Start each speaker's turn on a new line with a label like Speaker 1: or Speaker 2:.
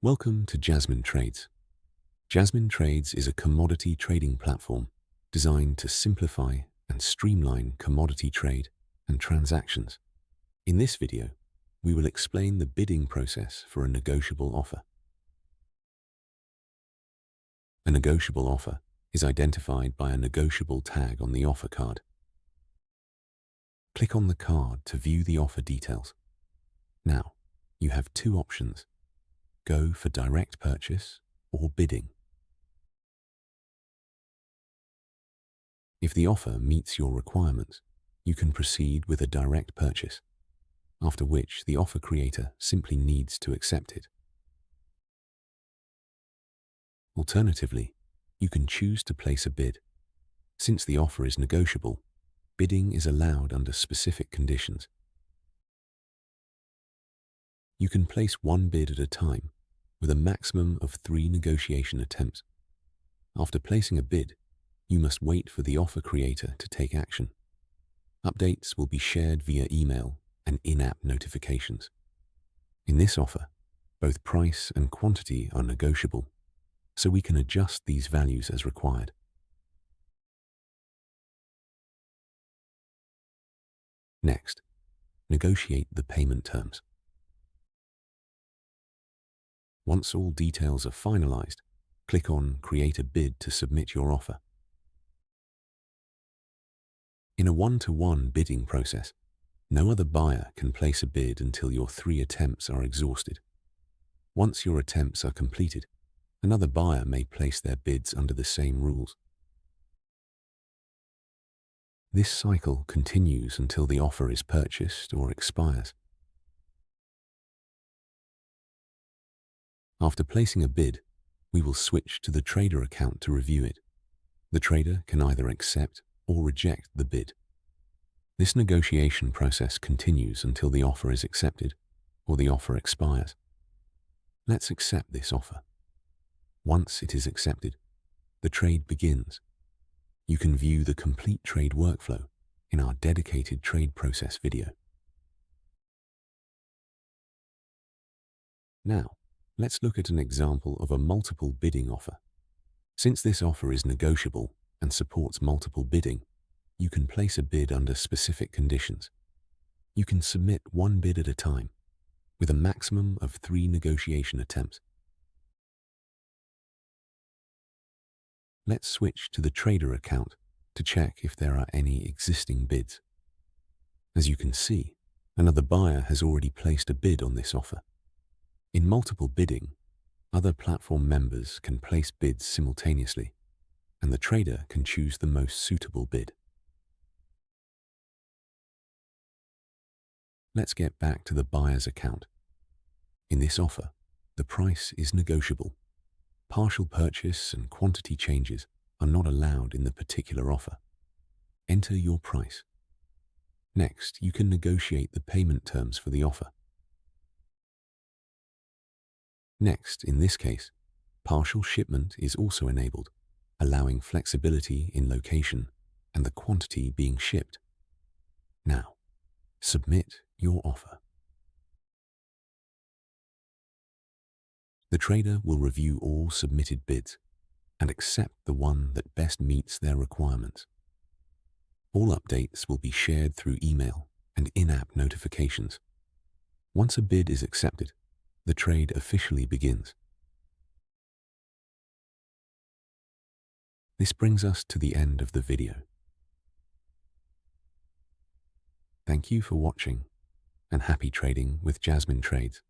Speaker 1: Welcome to Jasmine Trades. Jasmine Trades is a commodity trading platform designed to simplify and streamline commodity trade and transactions. In this video, we will explain the bidding process for a negotiable offer. A negotiable offer is identified by a negotiable tag on the offer card. Click on the card to view the offer details. Now, you have two options. Go for direct purchase or bidding. If the offer meets your requirements, you can proceed with a direct purchase, after which the offer creator simply needs to accept it. Alternatively, you can choose to place a bid. Since the offer is negotiable, bidding is allowed under specific conditions. You can place one bid at a time, with a maximum of 3 negotiation attempts. After placing a bid, you must wait for the offer creator to take action. Updates will be shared via email and in-app notifications. In this offer, both price and quantity are negotiable, so we can adjust these values as required. Next, negotiate the payment terms. Once all details are finalized, click on Create a Bid to submit your offer. In a one-to-one bidding process, no other buyer can place a bid until your 3 attempts are exhausted. Once your attempts are completed, another buyer may place their bids under the same rules. This cycle continues until the offer is purchased or expires. After placing a bid, we will switch to the trader account to review it. The trader can either accept or reject the bid. This negotiation process continues until the offer is accepted or the offer expires. Let's accept this offer. Once it is accepted, the trade begins. You can view the complete trade workflow in our dedicated trade process video. Now, let's look at an example of a multiple bidding offer. Since this offer is negotiable and supports multiple bidding, you can place a bid under specific conditions. You can submit one bid at a time, with a maximum of 3 negotiation attempts. Let's switch to the trader account to check if there are any existing bids. As you can see, another buyer has already placed a bid on this offer. In multiple bidding, other platform members can place bids simultaneously, and the trader can choose the most suitable bid. Let's get back to the buyer's account. In this offer, the price is negotiable. Partial purchase and quantity changes are not allowed in the particular offer. Enter your price. Next, you can negotiate the payment terms for the offer. Next, in this case, partial shipment is also enabled, allowing flexibility in location and the quantity being shipped. Now, submit your offer. The trader will review all submitted bids and accept the one that best meets their requirements. All updates will be shared through email and in-app notifications. Once a bid is accepted, the trade officially begins. This brings us to the end of the video. Thank you for watching, and happy trading with Jasmine Trades.